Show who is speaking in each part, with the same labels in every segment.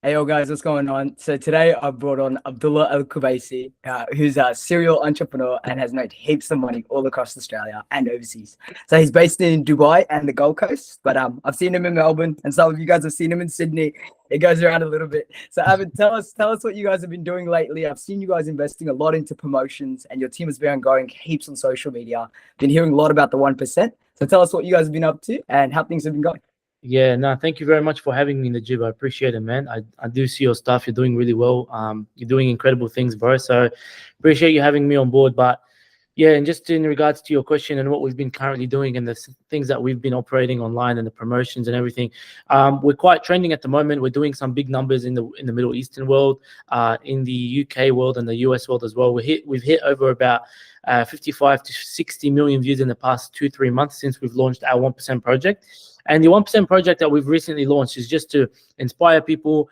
Speaker 1: Hey, yo, guys, what's going on? So today I brought on Abdullah Alkobiessy, who's a serial entrepreneur and has made heaps of money all across Australia and overseas. So he's based in Dubai and the Gold Coast, but I've seen him in Melbourne, and some of you guys have seen him in Sydney. It goes around a little bit. So Abid, tell us what you guys have been doing lately. I've seen you guys investing a lot into promotions, and your team has been going heaps on social media. Been hearing a lot about the 1%. So tell us what you guys have been up to and how things have been going.
Speaker 2: Yeah, no, thank you very much for having me in the gym. I appreciate it, man. I do see your stuff. You're doing really well. You're doing incredible things, bro. So appreciate you having me on board. But yeah, and just in regards to your question and what we've been currently doing and the things that we've been operating online and the promotions and everything, we're quite trending at the moment. We're doing some big numbers in the Middle Eastern world, in the UK world and the US world as well. We've hit over about 55 to 60 million views in the past 2-3 months since we've launched our 1% project. And the 1% project that we've recently launched is just to inspire people,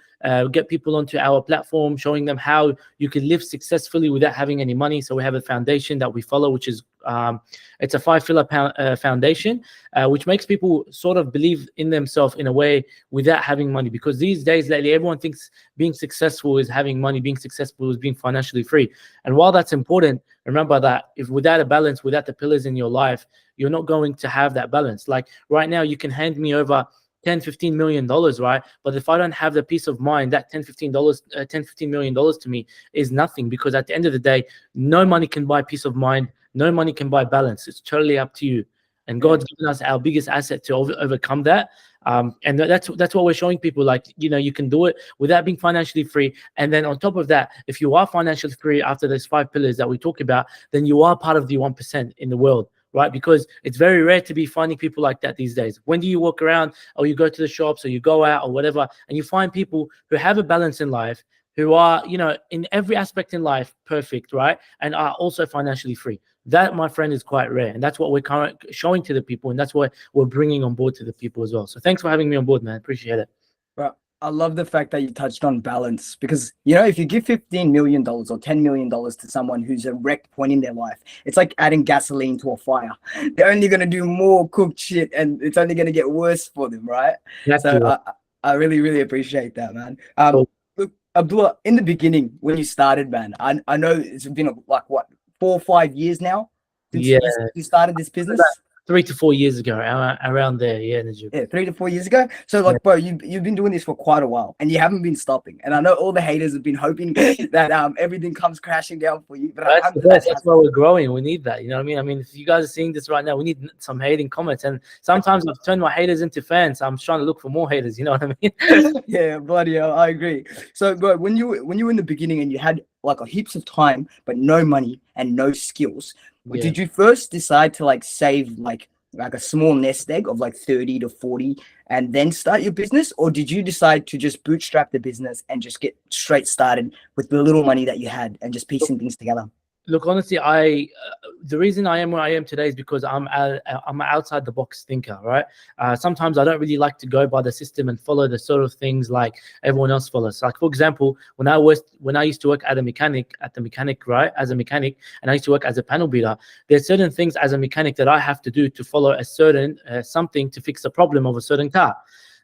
Speaker 2: get people onto our platform, showing them how you can live successfully without having any money. So we have a foundation that we follow, which is it's a 5-pillar foundation, which makes people sort of believe in themselves in a way without having money. Because these days, lately, everyone thinks being successful is having money, being successful is being financially free. And while that's important, remember that if without a balance, without the pillars in your life, you're not going to have that balance. Like right now, you can hand me over $10-15 million, right? But if I don't have the peace of mind, that $10-15 million to me is nothing, because at the end of the day, no money can buy peace of mind. No money can buy balance. It's totally up to you. And God's given us our biggest asset to overcome that. And that's what we're showing people. Like, you can do it without being financially free. And then on top of that, if you are financially free after those 5 pillars that we talk about, then you are part of the 1% in the world. Right? Because it's very rare to be finding people like that these days. When do you walk around, or you go to the shops, or you go out or whatever, and you find people who have a balance in life, who are, in every aspect in life, perfect, right? And are also financially free. That, my friend, is quite rare. And that's what we're currently showing to the people. And that's what we're bringing on board to the people as well. So thanks for having me on board, man. Appreciate it.
Speaker 1: Bro, I love the fact that you touched on balance, because if you give $15 million or $10 million to someone who's a wrecked point in their life, it's like adding gasoline to a fire. They're only going to do more cooked shit, and it's only going to get worse for them, right?
Speaker 2: Exactly.
Speaker 1: So I really, really appreciate that, man.
Speaker 2: Cool.
Speaker 1: Look, Abdullah, in the beginning when you started, man, I know it's been like what, 4 or 5 years now since you started this business.
Speaker 2: 3 to 4 years ago, around there, yeah, Najib.
Speaker 1: Yeah, 3 to 4 years ago. So, like, bro, you've been doing this for quite a while, and you haven't been stopping. And I know all the haters have been hoping that everything comes crashing down for you. But
Speaker 2: that's why we're growing. We need that. You know what I mean? I mean, if you guys are seeing this right now, we need some hating comments. And sometimes I've turned my haters into fans. I'm trying to look for more haters. You know what I mean?
Speaker 1: Yeah, bloody hell, I agree. So, bro, when you were in the beginning and you had like a heaps of time but no money and no skills, did you first decide to like save like a small nest egg of like 30 to 40 and then start your business? Or did you decide to just bootstrap the business and just get straight started with the little money that you had and just piecing things together?
Speaker 2: Look, honestly, the reason I am where I am today is because I'm an outside the box thinker, right? Sometimes I don't really like to go by the system and follow the sort of things like everyone else follows. Like, for example, when I used to work at the mechanic, right, as a mechanic, and I used to work as a panel beater, there's certain things as a mechanic that I have to do to follow a certain something to fix the problem of a certain car.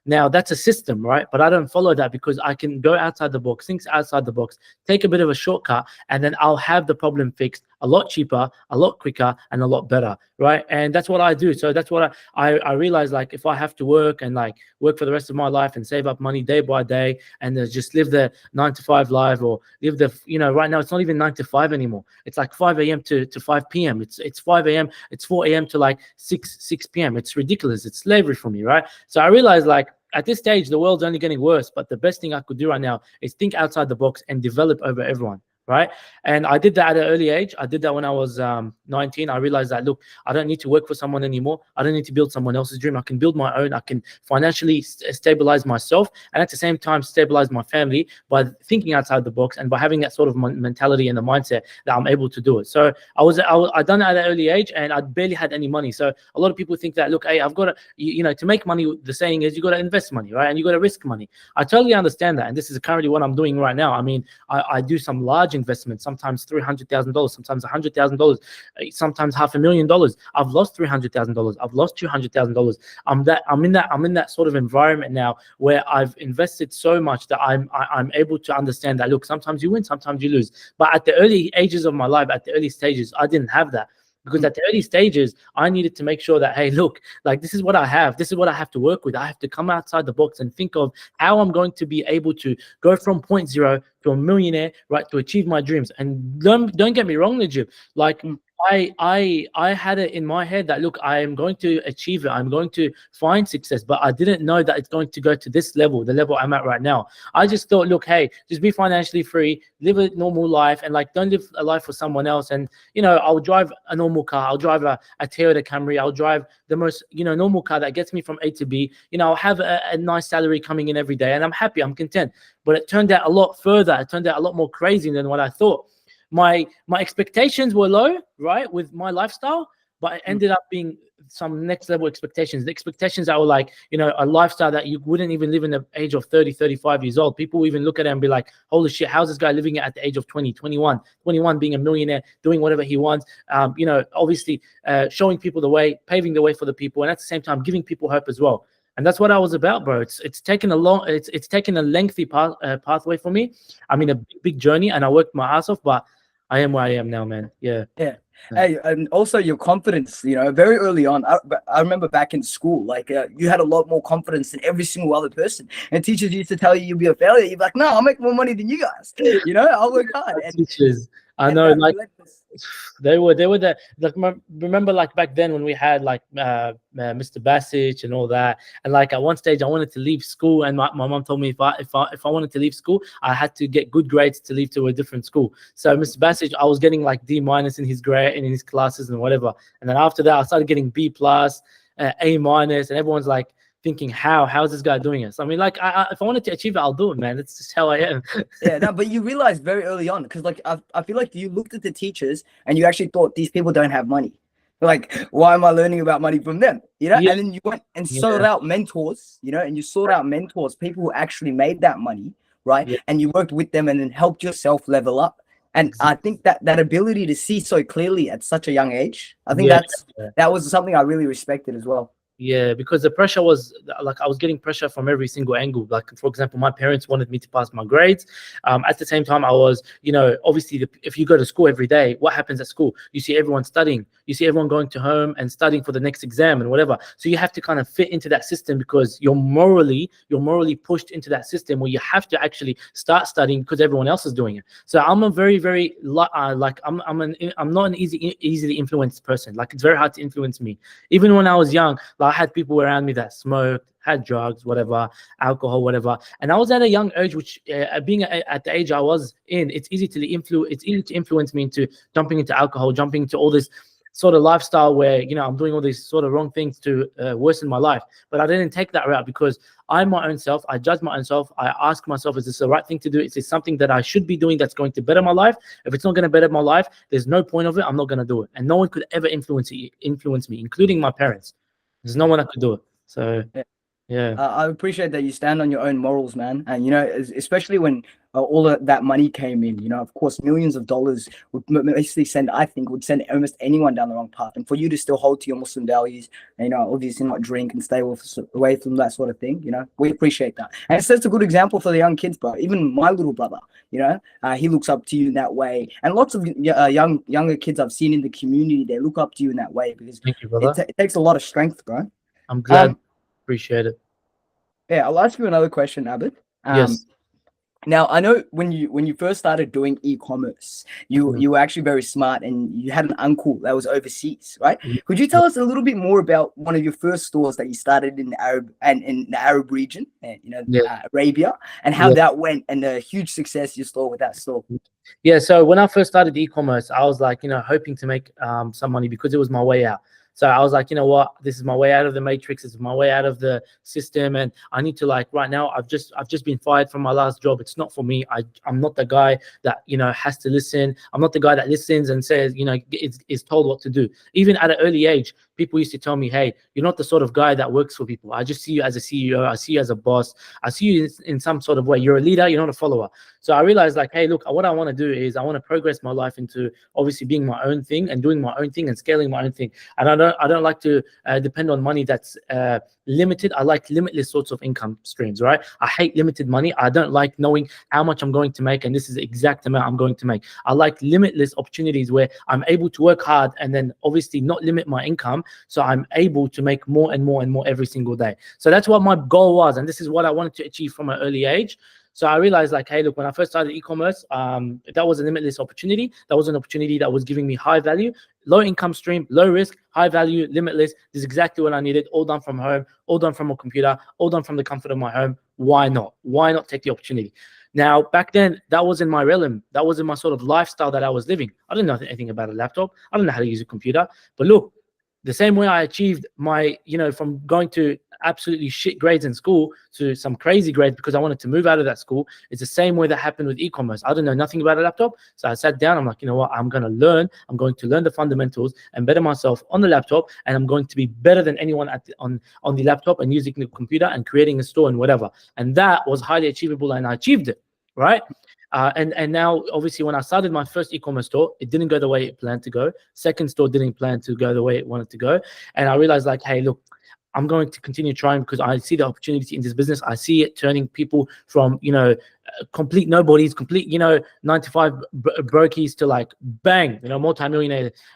Speaker 2: Now, that's a system, right? But I don't follow that because I can go outside the box, think outside the box, take a bit of a shortcut, and then I'll have the problem fixed a lot cheaper, a lot quicker, and a lot better, right? And that's what I do. So that's what I realize, like, if I have to work and like work for the rest of my life and save up money day by day and just live the 9-to-5 life, or live the, right now it's not even 9 to 5 anymore. It's like 5 a.m. to 5 p.m. It's 5 a.m. It's 4 a.m. to like 6 p.m. It's ridiculous. It's slavery for me, right? So I realized, like, at this stage, the world's only getting worse, but the best thing I could do right now is think outside the box and develop over everyone. Right. And I did that at an early age. I did that when I was 19. I realized that, look, I don't need to work for someone anymore. I don't need to build someone else's dream. I can build my own. I can financially stabilize myself, and at the same time stabilize my family by thinking outside the box and by having that sort of mentality and the mindset that I'm able to do it. So I done it at an early age, and I barely had any money. So a lot of people think that, look, hey, I've got to, to make money, the saying is you got to invest money, right? And you got to risk money. I totally understand that. And this is currently what I'm doing right now. I mean, I do some large large investments, sometimes $300,000, sometimes $100,000, sometimes $500,000. I've lost $300,000. I've lost $200,000. I'm in that sort of environment now where I've invested so much that I'm able to understand that, look, sometimes you win, sometimes you lose. But at the early ages of my life, at the early stages, I didn't have that. Because at the early stages, I needed to make sure that, hey, look, like, this is what I have. This is what I have to work with. I have to come outside the box and think of how I'm going to be able to go from point zero to a millionaire, right, to achieve my dreams. And don't get me wrong, Najib. Like, I had it in my head that, look, I am going to achieve it. I'm going to find success, but I didn't know that it's going to go to this level, the level I'm at right now. I just thought, look, hey, just be financially free, live a normal life, and like, don't live a life for someone else. And, you know, I'll drive a normal car. I'll drive a Toyota Camry. I'll drive the most, you know, normal car that gets me from A to B. You know, I'll have a nice salary coming in every day, and I'm happy. I'm content. But it turned out a lot further. It turned out a lot more crazy than what I thought. My expectations were low, right, with my lifestyle, but it ended up being some next level expectations. The expectations that were like, you know, a lifestyle that you wouldn't even live in the age of 30, 35 years old. People even look at it and be like, holy shit, how's this guy living it at the age of 20, 21, being a millionaire, doing whatever he wants, you know, obviously showing people the way, paving the way for the people, and at the same time giving people hope as well. And that's what I was about, bro. It's taken a long, it's taken a lengthy pathway for me. I mean, a big journey, and I worked my ass off, but I am where I am now, man. Yeah.
Speaker 1: Hey, and also your confidence, you know, very early on. I remember back in school, like you had a lot more confidence than every single other person. And teachers used to tell you you'll be a failure. You'd be like, no, I'll make more money than you guys. You know, I'll work hard. And,
Speaker 2: teachers, I know, like they were the, like, remember, like, back then when we had like Mr. Bassich and all that, and like at one stage I wanted to leave school, and my mom told me if I wanted to leave school, I had to get good grades to leave to a different school. So Mr. Bassich, I was getting like D- in his grade, in his classes and whatever, and then after that I started getting B+, A-, and everyone's like thinking, how's this guy doing it? So I mean, like, if I wanted to achieve it, I'll do it, man. That's just how I am.
Speaker 1: Yeah, no, but you realize very early on, because like I feel like you looked at the teachers and you actually thought these people don't have money. Like, why am I learning about money from them? You know,
Speaker 2: Yeah.
Speaker 1: and then you went and sought out mentors, you know, and you sought out mentors, people who actually made that money, right?
Speaker 2: Yeah.
Speaker 1: And you worked with them and then helped yourself level up. And I think that ability to see so clearly at such a young age, I think that was something I really respected as well.
Speaker 2: Yeah, because the pressure was like, I was getting pressure from every single angle. Like, for example, my parents wanted me to pass my grades. At the same time, I was, you know, obviously if you go to school every day, what happens at school? You see everyone studying. You see everyone going to home and studying for the next exam and whatever. So you have to kind of fit into that system, because you're morally pushed into that system where you have to actually start studying because everyone else is doing it. So I'm a very, very like I'm not an easily influenced person. Like, it's very hard to influence me. Even when I was young, I had people around me that smoked, had drugs, whatever, alcohol, whatever, and I was at a young age, which being at the age I was in, it's easy to influence me into jumping into alcohol, jumping into all this sort of lifestyle where, you know, I'm doing all these sort of wrong things to worsen my life. But I didn't take that route, because I'm my own self. I judge my own self. I ask myself, is this the right thing to do? Is this something that I should be doing that's going to better my life? If it's not going to better my life, there's no point of it. I'm not going to do it. And no one could ever influence me, including my parents. There's no one that could do it. So, yeah.
Speaker 1: I appreciate that you stand on your own morals, man. And, you know, especially when all of that money came in, you know, of course, millions of dollars would basically send almost anyone down the wrong path. And for you to still hold to your Muslim values, and, you know, obviously not drink and stay away from that sort of thing, you know, we appreciate that. And it sets a good example for the young kids, bro. Even my little brother, you know, he looks up to you in that way. And lots of younger kids I've seen in the community, they look up to you in that way, because
Speaker 2: Thank you, brother.
Speaker 1: it takes a lot of strength, bro.
Speaker 2: I'm glad. Appreciate it.
Speaker 1: Yeah, I'll ask you another question, Abid.
Speaker 2: Yes.
Speaker 1: Now, I know when you first started doing e-commerce, you were actually very smart, and you had an uncle that was overseas, right? Could you tell us a little bit more about one of your first stores that you started in the Arab region, you know, Arabia, and how that went, and the huge success you saw with that store?
Speaker 2: Yeah. So when I first started e-commerce, I was like, you know, hoping to make some money, because it was my way out. So I was like, you know what, this is my way out of the matrix. This is my way out of the system. And I need to, like, right now, I've just been fired from my last job. It's not for me. I'm not the guy that, you know, has to listen. I'm not the guy that listens and says, you know, is told what to do. Even at an early age, people used to tell me, hey, you're not the sort of guy that works for people. I just see you as a CEO. I see you as a boss. I see you in some sort of way. You're a leader. You're not a follower. So I realized like, hey, look, what I want to do is I want to progress my life into obviously being my own thing and doing my own thing and scaling my own thing. And I don't like to depend on money that's limited. I like limitless sorts of income streams, right? I hate limited money. I don't like knowing how much I'm going to make and this is the exact amount I'm going to make. I like limitless opportunities where I'm able to work hard and then obviously not limit my income, so I'm able to make more and more and more every single day. So that's what my goal was, and this is what I wanted to achieve from an early age. So I realized like, hey, look, when I first started e-commerce, that was a limitless opportunity. That was an opportunity that was giving me high value, low income stream, low risk, high value, limitless. This is exactly what I needed, all done from home, all done from a computer, all done from the comfort of my home. Why not? Why not take the opportunity? Now, back then, that was in my realm. That was in my sort of lifestyle that I was living. I didn't know anything about a laptop. I didn't know how to use a computer. But look, the same way I achieved my, from going to absolutely shit grades in school to some crazy grades because I wanted to move out of that school, it's the same way that happened with e-commerce. I didn't know nothing about a laptop. So I sat down. I'm like, you know what? I'm going to learn the fundamentals and better myself on the laptop. And I'm going to be better than anyone on the laptop and using the computer and creating a store and whatever. And that was highly achievable and I achieved it, right? And now, obviously, when I started my first e-commerce store, it didn't go the way it planned to go. Second store didn't plan to go the way it wanted to go. And I realized like, hey, look, I'm going to continue trying because I see the opportunity in this business. I see it turning people from, complete nobodies, complete, 9-to-5 brokies to like bang,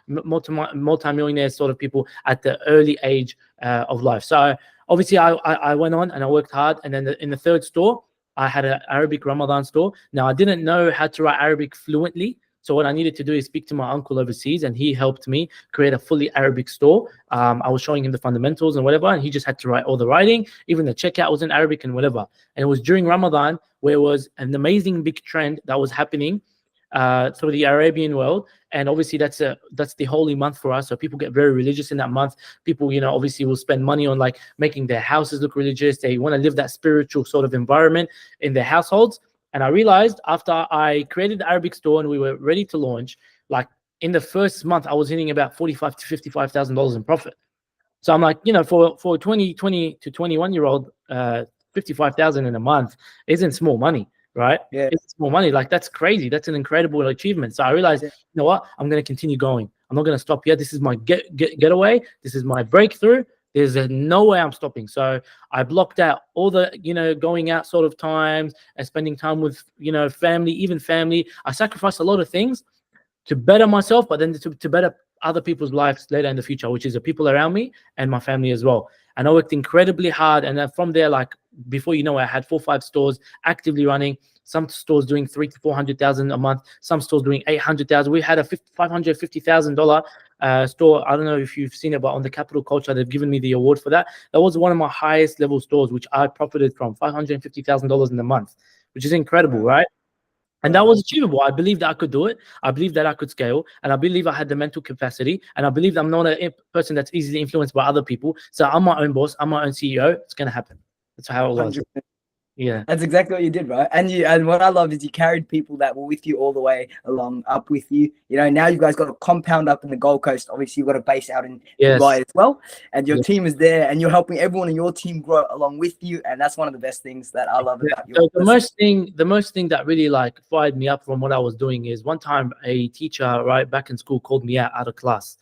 Speaker 2: multimillionaire sort of people at the early age of life. So obviously I went on and I worked hard. And then in the third store, I had an Arabic Ramadan store. Now, I didn't know how to write Arabic fluently. So what I needed to do is speak to my uncle overseas, and he helped me create a fully Arabic store. I was showing him the fundamentals and whatever, and he just had to write all the writing. Even the checkout was in Arabic and whatever. And it was during Ramadan where it was an amazing big trend that was happening through the Arabian world. And obviously that's the holy month for us. So people get very religious in that month. People, obviously will spend money on like making their houses look religious. They want to live that spiritual sort of environment in their households. And I realized after I created the Arabic store and we were ready to launch, like in the first month, I was hitting about $45,000 to $55,000 in profit. So I'm like, for a 20 to 21-year-old, 55,000 in a month isn't small money, right?
Speaker 1: Yeah.
Speaker 2: It's small money. Like that's crazy. That's an incredible achievement. So I realized, you know what? I'm going to continue going. I'm not going to stop here. This is my getaway. This is my breakthrough. There's no way I'm stopping. So I blocked out all the, going out sort of times and spending time with, family, even family. I sacrificed a lot of things to better myself, but then to better other people's lives later in the future, which is the people around me and my family as well. And I worked incredibly hard. And then from there, like before I had 4 or 5 stores actively running. Some stores doing $300,000 to $400,000 a month. Some stores doing $800,000. We had a $550,000 store. I don't know if you've seen it, but on the Capital Culture, they've given me the award for that. That was one of my highest level stores, which I profited from $550,000 in a month, which is incredible, right? And that was achievable. I believed that I could do it. I believed that I could scale. And I believe I had the mental capacity. And I believe I'm not a person that's easily influenced by other people. So I'm my own boss. I'm my own CEO. It's going to happen. That's how it was.
Speaker 1: 100%.
Speaker 2: Yeah.
Speaker 1: That's exactly what you did, right? And what I love is you carried people that were with you all the way along, up with you. Now you guys got a compound up in the Gold Coast. Obviously, you've got a base out in Dubai as well. And your team is there, and you're helping everyone in your team grow along with you. And that's one of the best things that I love about you.
Speaker 2: So the most thing that really like fired me up from what I was doing is one time a teacher right back in school called me out of class.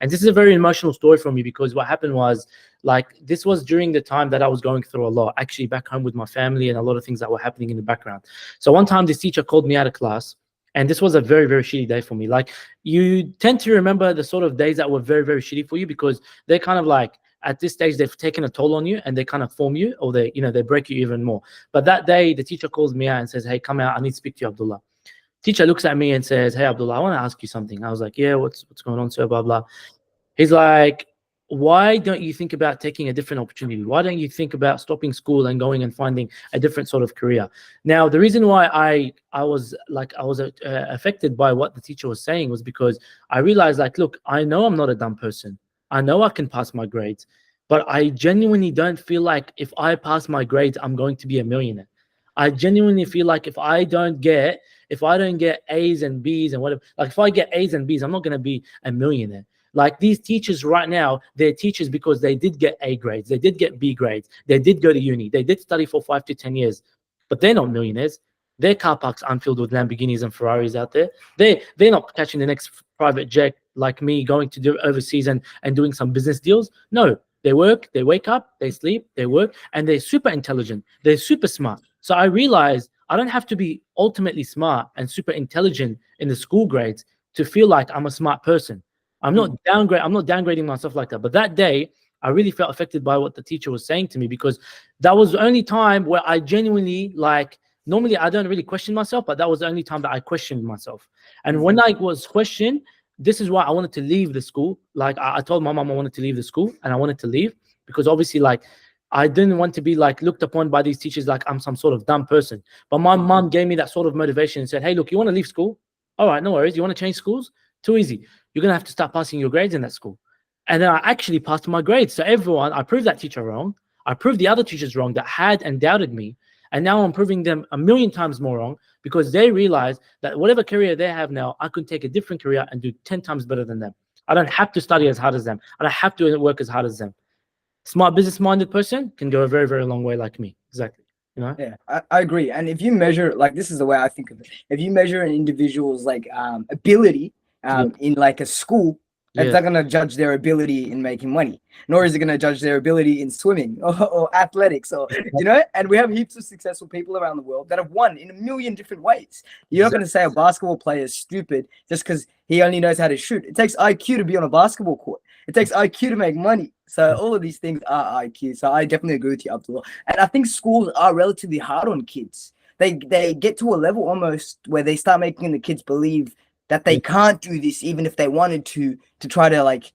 Speaker 2: And this is a very emotional story for me because what happened was, like, this was during the time that I was going through a lot, actually back home with my family and a lot of things that were happening in the background. So one time this teacher called me out of class, and this was a very, very shitty day for me. Like, you tend to remember the sort of days that were very, very shitty for you because they're kind of like, at this stage, they've taken a toll on you and they kind of form you, or they break you even more. But that day, the teacher calls me out and says, hey, come out, I need to speak to you, Abdullah. Teacher looks at me and says, hey, Abdullah, I want to ask you something. I was like, yeah, what's going on, sir, blah, blah. He's like, why don't you think about taking a different opportunity? Why don't you think about stopping school and going and finding a different sort of career? Now, the reason why I was affected by what the teacher was saying was because I realized, like, look, I know I'm not a dumb person. I know I can pass my grades, but I genuinely don't feel like if I pass my grades, I'm going to be a millionaire. I genuinely feel like if I don't get A's and B's and whatever, like if I get A's and B's, I'm not going to be a millionaire. Like these teachers right now, they're teachers because they did get A grades, they did get B grades, they did go to uni, they did study for 5 to 10 years, but they're not millionaires. Their car parks aren't filled with Lamborghinis and Ferraris out there. They're not catching the next private jet like me, going to do overseas and doing some business deals. No, they work, they wake up, they sleep, they work, and they're super intelligent. They're super smart. So I realized I don't have to be ultimately smart and super intelligent in the school grades to feel like I'm a smart person. I'm not downgrading myself like that. But that day, I really felt affected by what the teacher was saying to me, because that was the only time where I genuinely, like, normally I don't really question myself, but that was the only time that I questioned myself. And when I was questioned, this is why I wanted to leave the school. Like I told my mom I wanted to leave the school, and I wanted to leave because obviously, like, I didn't want to be like looked upon by these teachers like I'm some sort of dumb person. But my mom gave me that sort of motivation and said, hey, look, you want to leave school? All right, no worries. You want to change schools? Too easy. You're going to have to start passing your grades in that school. And then I actually passed my grades. So I proved that teacher wrong. I proved the other teachers wrong that had and doubted me. And now I'm proving them a million times more wrong, because they realize that whatever career they have now, I could take a different career and do 10 times better than them. I don't have to study as hard as them. I don't have to work as hard as them. Smart business-minded person can go a very, very long way like me. Exactly. You know?
Speaker 1: Yeah, I agree. And if you measure, like, this is the way I think of it. If you measure an individual's like ability in like a school, it's not going to judge their ability in making money, nor is it going to judge their ability in swimming or athletics, or, you know. And we have heaps of successful people around the world that have won in a million different ways. You're not going to say a basketball player is stupid just because he only knows how to shoot. It takes IQ to be on a basketball court. It takes IQ to make money. So all of these things are IQ. So I definitely agree with you, Abdullah. And I think schools are relatively hard on kids. They get to a level almost where they start making the kids believe that they can't do this even if they wanted to try to like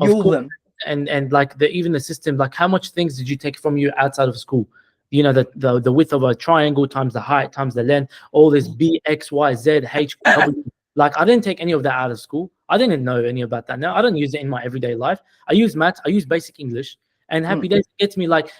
Speaker 1: fuel them.
Speaker 2: And like even the system, like how much things did you take from you outside of school? You know, the width of a triangle times the height times the length, all this B, X, Y, Z, H, W. Like I didn't take any of that out of school. I didn't know any about that. Now I don't use it in my everyday life. I use maths, I use basic English, and Happy Days gets me like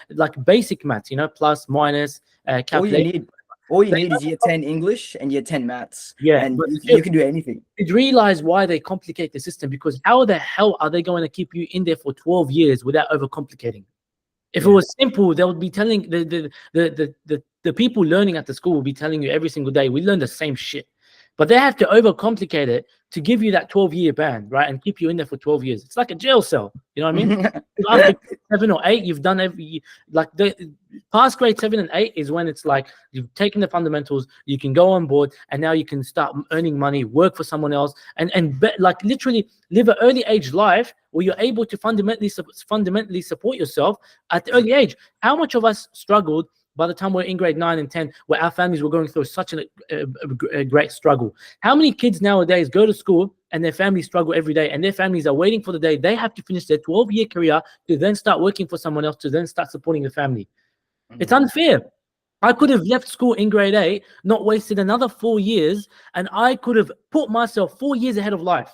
Speaker 2: basic maths, you know, plus, minus, calculate.
Speaker 1: All you need is year 10 English and year 10 maths.
Speaker 2: Yeah,
Speaker 1: and you can do anything.
Speaker 2: You realize why they complicate the system, because how the hell are they going to keep you in there for 12 years without overcomplicating? If it was simple, they would be telling the people learning at the school will be telling you every single day, we learn the same shit. But they have to overcomplicate it to give you that 12-year ban, right? And keep you in there for 12 years. It's like a jail cell. You know what I mean? After 7 or 8, you've done like the past grade 7 and 8 is when it's like you've taken the fundamentals, you can go on board, and now you can start earning money, work for someone else, and like literally live an early age life where you're able to fundamentally support yourself at the early age. How much of us struggled by the time we're in grade 9 and 10, where our families were going through such a great struggle? How many kids nowadays go to school and their families struggle every day, and their families are waiting for the day they have to finish their 12-year career to then start working for someone else, to then start supporting the family? It's unfair. I could have left school in grade 8, not wasted another 4 years, and I could have put myself 4 years ahead of life.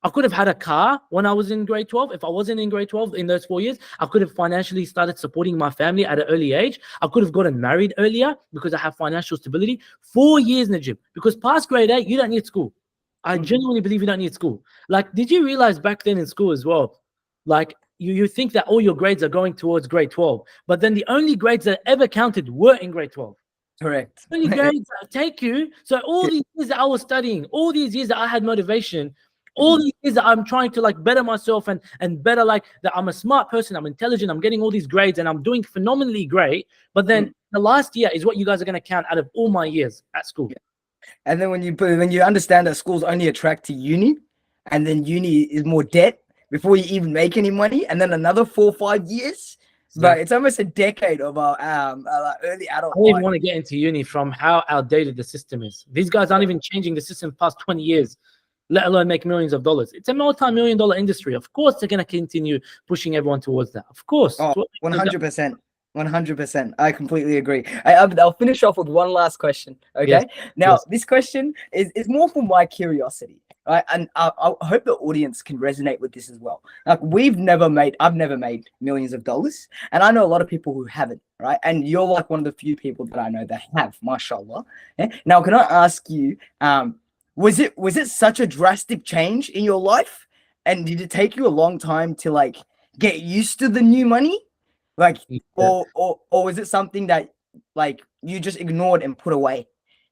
Speaker 2: I could have had a car when I was in grade 12. If I wasn't in grade 12 in those 4 years, I could have financially started supporting my family at an early age. I could have gotten married earlier because I have financial stability. 4 years, Najib, because past grade 8, you don't need school. I genuinely believe you don't need school. Like, did you realize back then in school as well, like you think that all your grades are going towards grade 12, but then the only grades that ever counted were in grade 12.
Speaker 1: Correct.
Speaker 2: Only grades that take you. So all these years that I was studying, all these years that I had motivation, all these years that I'm trying to like better myself and better, like that I'm a smart person, I'm intelligent, I'm getting all these grades and I'm doing phenomenally great. But then the last year is what you guys are going to count out of all my years at school.
Speaker 1: And then when you understand that schools only attract to uni, and then uni is more debt before you even make any money, and then another 4 or 5 years, but it's almost a decade of our early adult
Speaker 2: I don't even
Speaker 1: life.
Speaker 2: want to get into uni from how outdated the system is. These guys aren't even changing the system past 20 years. Let alone make millions of dollars. It's a multi-million-dollar industry. Of course, they're going to continue pushing everyone towards that. Of course.
Speaker 1: 100%. 100%. I completely agree. I'll finish off with one last question. Okay.
Speaker 2: Yes.
Speaker 1: Now, this question is more for my curiosity, right? And I hope the audience can resonate with this as well. Like, I've never made millions of dollars, and I know a lot of people who haven't, right? And you're like one of the few people that I know that have, mashallah. Yeah? Now, can I ask you, was it such a drastic change in your life And did it take you a long time to like get used to the new money? Like,
Speaker 2: Yeah.
Speaker 1: or was it something that like you just ignored and put away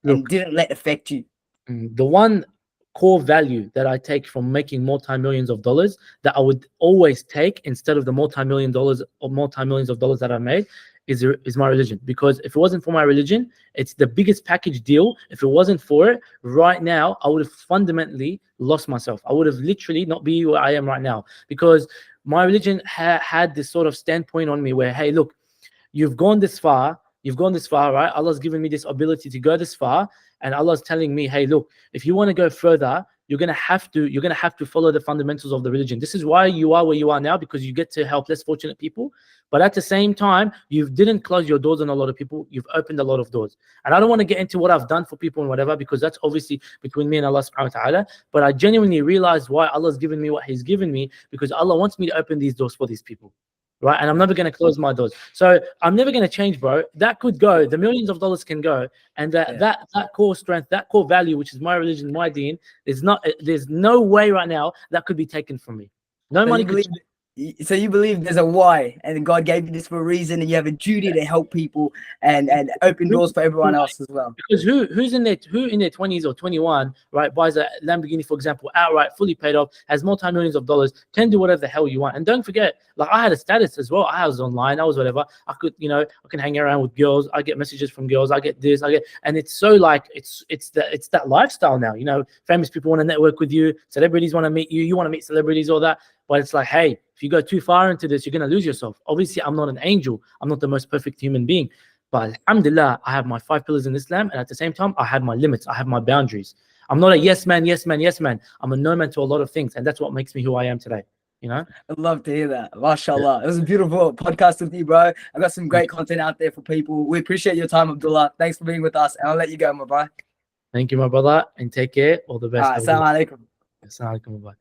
Speaker 1: and
Speaker 2: Look,
Speaker 1: didn't let affect you?
Speaker 2: the one core value that I take from making multi-millions of dollars that I would always take instead of the multi-million dollars or multi-millions of dollars that I made is my religion. Because if it wasn't for my religion, it's the biggest package deal. If it wasn't for it, right now I would have fundamentally lost myself. I would have literally not be where I am right now, because my religion had this sort of standpoint on me where, hey, look, you've gone this far, right? Allah's given me this ability to go this far, and Allah's telling me, hey, look, if you want to go further, you're gonna have to follow the fundamentals of the religion. This is why you are where you are now, because you get to help less fortunate people. But at the same time, you didn't close your doors on a lot of people. You've opened a lot of doors. And I don't want to get into what I've done for people and whatever, because that's obviously between me and Allah subhanahu wa ta'ala. But I genuinely realized why Allah's given me what He's given me, because Allah wants me to open these doors for these people. Right, and I'm never going to close my doors. So I'm never going to change, bro. That could go. The millions of dollars can go, and that core strength, that core value, which is my religion, my deen, is not. There's no way right now that could be taken from me. No money could.
Speaker 1: So you believe there's a why, and God gave you this for a reason, and you have a duty to help people and open doors for everyone else as well.
Speaker 2: Because who in their 20s or 21, right, buys a Lamborghini, for example, outright, fully paid off, has multi-millions of dollars, can do whatever the hell you want. And don't forget, like, I had a status as well. I was online, I was whatever. I could, I can hang around with girls. I get messages from girls. I get this. And it's so like it's that lifestyle now. Famous people want to network with you. Celebrities want to meet you. You want to meet celebrities, all that. But it's like, hey, if you go too far into this, you're going to lose yourself. Obviously, I'm not an angel. I'm not the most perfect human being. But alhamdulillah, I have my 5 pillars in Islam. And at the same time, I have my limits. I have my boundaries. I'm not a yes man, yes man, yes man. I'm a no man to a lot of things. And that's what makes me who I am today.
Speaker 1: I'd love to hear that. MashaAllah. It was a beautiful podcast with you, bro. I got some great content out there for people. We appreciate your time, Abdullah. Thanks for being with us. And I'll let you go, my bro.
Speaker 2: Thank you, my brother. And take care. All the best.
Speaker 1: Assalamu alaikum.
Speaker 2: Assalamu alaikum. Bye.